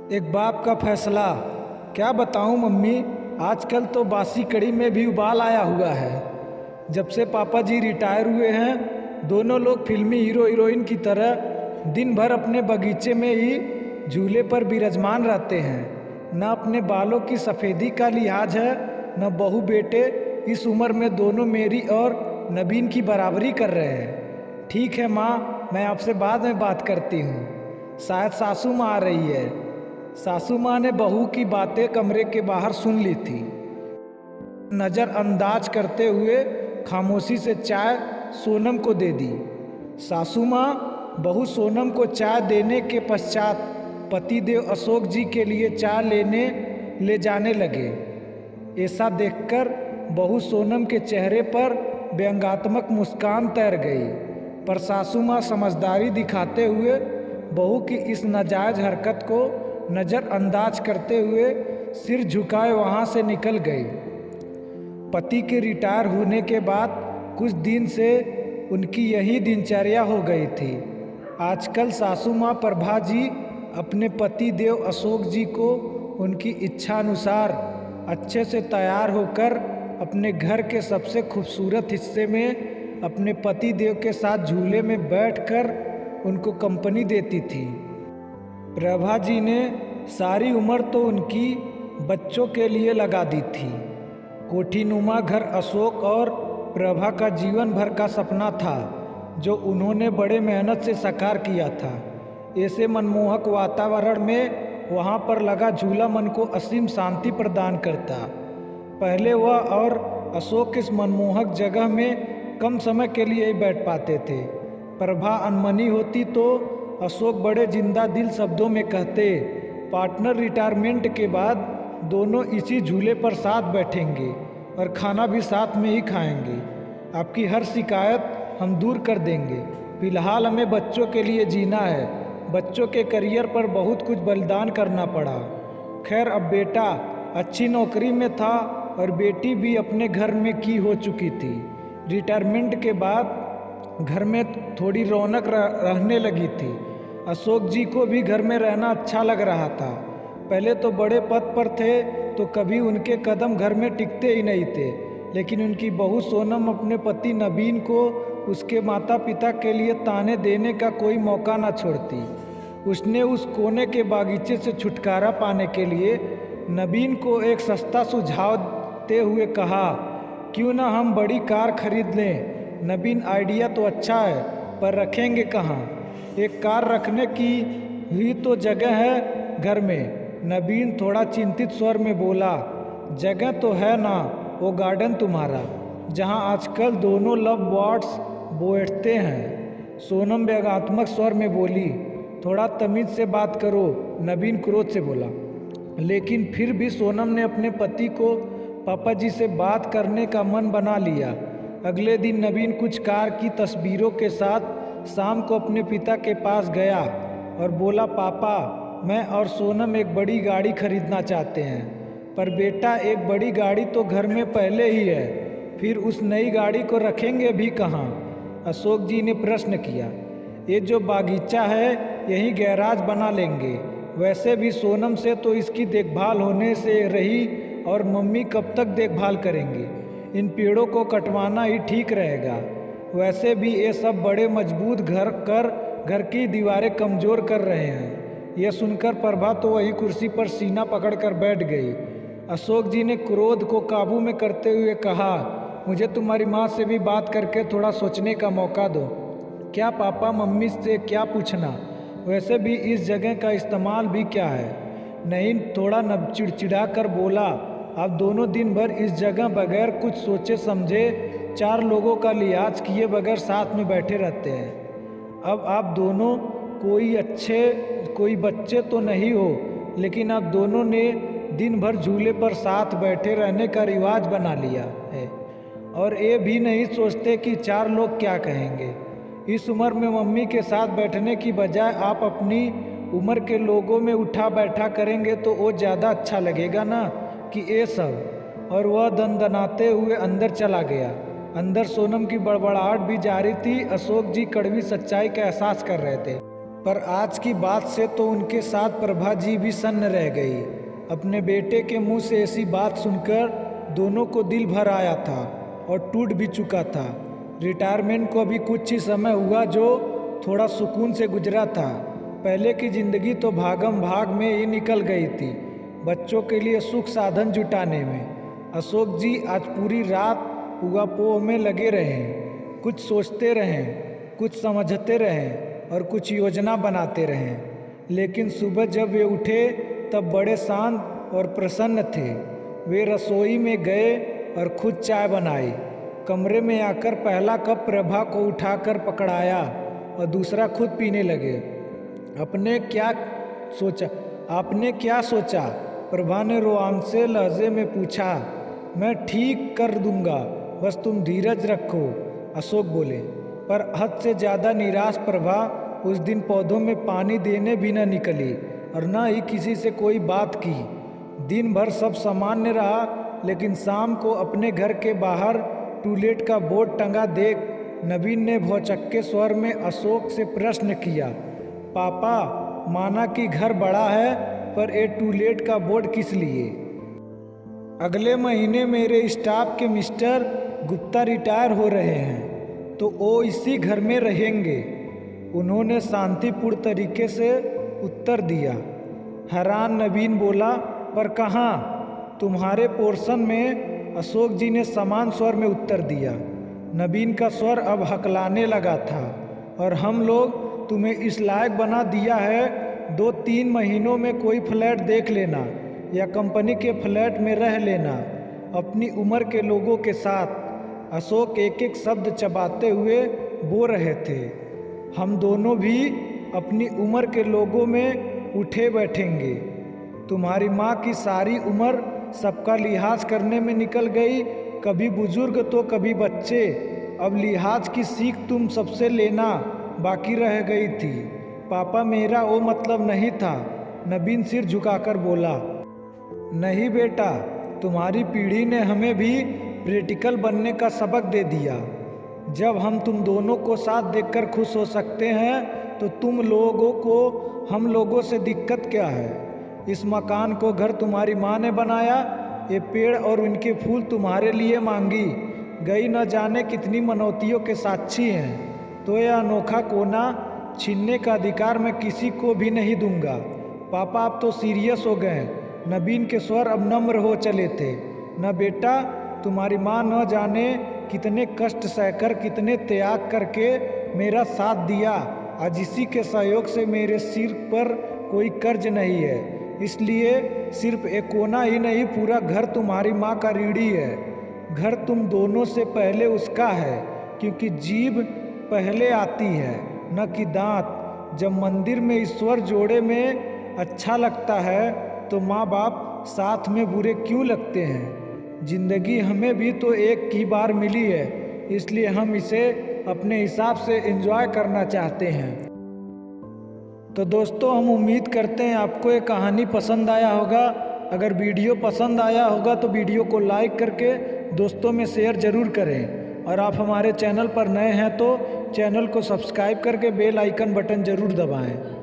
एक बाप का फैसला। क्या बताऊं मम्मी, आजकल तो बासी कड़ी में भी उबाल आया हुआ है। जब से पापा जी रिटायर हुए हैं, दोनों लोग फिल्मी हीरो हीरोइन की तरह दिन भर अपने बगीचे में ही झूले पर विराजमान रहते हैं। न अपने बालों की सफ़ेदी का लिहाज है, न बहू बेटे। इस उम्र में दोनों मेरी और नबीन की बराबरी कर रहे हैं। ठीक है माँ, मैं आपसे बाद में बात करती हूँ। शायद सासू माँ आ रही है। सासू माँ ने बहू की बातें कमरे के बाहर सुन ली थी। नज़रअंदाज करते हुए खामोशी से चाय सोनम को दे दी। सासू माँ बहू सोनम को चाय देने के पश्चात पतिदेव अशोक जी के लिए चाय लेने ले जाने लगे। ऐसा देखकर बहू सोनम के चेहरे पर व्यंग्यात्मक मुस्कान तैर गई, पर सासू माँ समझदारी दिखाते हुए बहू की इस नाजायज हरकत को नज़रअंदाज करते हुए सिर झुकाए वहाँ से निकल गई। पति के रिटायर होने के बाद कुछ दिन से उनकी यही दिनचर्या हो गई थी। आजकल सासू माँ प्रभा जी अपने पति देव अशोक जी को उनकी इच्छानुसार अच्छे से तैयार होकर अपने घर के सबसे खूबसूरत हिस्से में अपने पति देव के साथ झूले में बैठकर उनको कंपनी देती थी। प्रभा जी ने सारी उम्र तो उनकी बच्चों के लिए लगा दी थी। कोठीनुमा घर अशोक और प्रभा का जीवन भर का सपना था, जो उन्होंने बड़े मेहनत से साकार किया था। ऐसे मनमोहक वातावरण में वहाँ पर लगा झूला मन को असीम शांति प्रदान करता। पहले वह और अशोक इस मनमोहक जगह में कम समय के लिए ही बैठ पाते थे। प्रभा अनमनी होती तो अशोक बड़े जिंदा दिल शब्दों में कहते, पार्टनर रिटायरमेंट के बाद दोनों इसी झूले पर साथ बैठेंगे और खाना भी साथ में ही खाएंगे। आपकी हर शिकायत हम दूर कर देंगे। फिलहाल हमें बच्चों के लिए जीना है। बच्चों के करियर पर बहुत कुछ बलिदान करना पड़ा। खैर, अब बेटा अच्छी नौकरी में था और बेटी भी अपने घर में की हो चुकी थी। रिटायरमेंट के बाद घर में थोड़ी रौनक रहने लगी थी। अशोक जी को भी घर में रहना अच्छा लग रहा था। पहले तो बड़े पद पर थे तो कभी उनके कदम घर में टिकते ही नहीं थे, लेकिन उनकी बहू सोनम अपने पति नबीन को उसके माता पिता के लिए ताने देने का कोई मौका न छोड़ती। उसने उस कोने के बागीचे से छुटकारा पाने के लिए नबीन को एक सस्ता सुझाव देते हुए कहा, क्यों ना हम बड़ी कार खरीद लें। नबीन, आइडिया तो अच्छा है, पर रखेंगे कहाँ? एक कार रखने की ही तो जगह है घर में। नबीन थोड़ा चिंतित स्वर में बोला, जगह तो है ना, वो गार्डन तुम्हारा जहाँ आजकल दोनों लव बर्ड्स बैठते हैं। सोनम व्यंग्यात्मक स्वर में बोली, थोड़ा तमीज से बात करो, नबीन क्रोध से बोला। लेकिन फिर भी सोनम ने अपने पति को पापा जी से बात करने का मन बना लिया। अगले दिन नबीन कुछ कार की तस्वीरों के साथ शाम को अपने पिता के पास गया और बोला, पापा, मैं और सोनम एक बड़ी गाड़ी खरीदना चाहते हैं। पर बेटा, एक बड़ी गाड़ी तो घर में पहले ही है, फिर उस नई गाड़ी को रखेंगे भी कहाँ? अशोक जी ने प्रश्न किया। ये जो बागीचा है यही गैराज बना लेंगे। वैसे भी सोनम से तो इसकी देखभाल होने से रही, और मम्मी कब तक देखभाल करेंगी? इन पेड़ों को कटवाना ही ठीक रहेगा। वैसे भी ये सब बड़े मजबूत घर की दीवारें कमज़ोर कर रहे हैं। यह सुनकर प्रभा तो वही कुर्सी पर सीना पकड़कर बैठ गई। अशोक जी ने क्रोध को काबू में करते हुए कहा, मुझे तुम्हारी माँ से भी बात करके थोड़ा सोचने का मौका दो। क्या पापा, मम्मी से क्या पूछना? वैसे भी इस जगह का इस्तेमाल भी क्या है? नहीं, थोड़ा चिड़चिड़ा कर बोला, आप दोनों दिन भर इस जगह बगैर कुछ सोचे समझे 4 लोगों का लिहाज किए बगैर साथ में बैठे रहते हैं। अब आप दोनों कोई बच्चे तो नहीं हो, लेकिन आप दोनों ने दिन भर झूले पर साथ बैठे रहने का रिवाज बना लिया है और ये भी नहीं सोचते कि 4 लोग क्या कहेंगे। इस उम्र में मम्मी के साथ बैठने की बजाय आप अपनी उम्र के लोगों में उठा बैठा करेंगे तो वो ज़्यादा अच्छा लगेगा ना कि ये सब। और वह दनदनाते हुए अंदर चला गया। अंदर सोनम की बड़बड़ाहट भी जारी थी। अशोक जी कड़वी सच्चाई का एहसास कर रहे थे। पर आज की बात से तो उनके साथ प्रभा जी भी सन्न रह गई। अपने बेटे के मुंह से ऐसी बात सुनकर दोनों को दिल भर आया था और टूट भी चुका था। रिटायरमेंट को अभी कुछ ही समय हुआ जो थोड़ा सुकून से गुजरा था। पहले की ज़िंदगी तो भागम भाग में ही निकल गई थी, बच्चों के लिए सुख साधन जुटाने में। अशोक जी आज पूरी रात उगापोह में लगे रहे, कुछ सोचते रहें, कुछ समझते रहें और कुछ योजना बनाते रहें। लेकिन सुबह जब वे उठे तब बड़े शांत और प्रसन्न थे। वे रसोई में गए और खुद चाय बनाई। कमरे में आकर पहला कप प्रभा को उठाकर पकड़ाया और दूसरा खुद पीने लगे। आपने क्या सोचा? प्रभा ने रोआंसे लहजे में पूछा। मैं ठीक कर दूंगा, बस तुम धीरज रखो, अशोक बोले। पर हद से ज़्यादा निराश प्रभा उस दिन पौधों में पानी देने भी न निकली और न ही किसी से कोई बात की। दिन भर सब सामान्य रहा, लेकिन शाम को अपने घर के बाहर टूलेट का बोर्ड टंगा देख नवीन ने भौचक्के स्वर में अशोक से प्रश्न किया, पापा, माना कि घर बड़ा है पर ये टूलेट का बोर्ड किस लिए? अगले महीने मेरे स्टाफ के मिस्टर गुप्ता रिटायर हो रहे हैं तो वो इसी घर में रहेंगे, उन्होंने शांतिपूर्ण तरीके से उत्तर दिया। हैरान नवीन बोला, पर कहाँ? तुम्हारे पोर्शन में, अशोक जी ने समान स्वर में उत्तर दिया। नवीन का स्वर अब हकलाने लगा था। और हम लोग तुम्हें इस लायक बना दिया है, 2-3 महीनों में कोई फ्लैट देख लेना या कंपनी के फ्लैट में रह लेना अपनी उम्र के लोगों के साथ। अशोक एक एक शब्द चबाते हुए बो रहे थे। हम दोनों भी अपनी उम्र के लोगों में उठे बैठेंगे। तुम्हारी माँ की सारी उम्र सबका लिहाज करने में निकल गई, कभी बुजुर्ग तो कभी बच्चे। अब लिहाज की सीख तुम सबसे लेना बाकी रह गई थी। पापा, मेरा वो मतलब नहीं था, नवीन सिर झुकाकर बोला। नहीं बेटा, तुम्हारी पीढ़ी ने हमें भी प्रैक्टिकल बनने का सबक दे दिया। जब हम तुम दोनों को साथ देखकर खुश हो सकते हैं तो तुम लोगों को हम लोगों से दिक्कत क्या है? इस मकान को घर तुम्हारी माँ ने बनाया, ये पेड़ और उनके फूल तुम्हारे लिए मांगी गई न जाने कितनी मनौतियों के साक्षी हैं। तो यह अनोखा कोना छीनने का अधिकार मैं किसी को भी नहीं दूंगा। पापा, आप तो सीरियस हो गए। नवीन के स्वर अब नम्र हो चले थे। न बेटा, तुम्हारी माँ न जाने कितने कष्ट सहकर, कितने त्याग करके मेरा साथ दिया। आज इसी के सहयोग से मेरे सिर पर कोई कर्ज नहीं है, इसलिए सिर्फ एक कोना ही नहीं, पूरा घर तुम्हारी माँ का रीढ़ी है। घर तुम दोनों से पहले उसका है, क्योंकि जीभ पहले आती है न कि दांत। जब मंदिर में ईश्वर जोड़े में अच्छा लगता है तो माँ बाप साथ में बुरे क्यों लगते हैं? जिंदगी हमें भी तो एक ही बार मिली है, इसलिए हम इसे अपने हिसाब से एंजॉय करना चाहते हैं। तो दोस्तों, हम उम्मीद करते हैं आपको ये कहानी पसंद आया होगा। अगर वीडियो पसंद आया होगा तो वीडियो को लाइक करके दोस्तों में शेयर ज़रूर करें। और आप हमारे चैनल पर नए हैं तो चैनल को सब्सक्राइब करके बेल आइकन बटन ज़रूर दबाएं।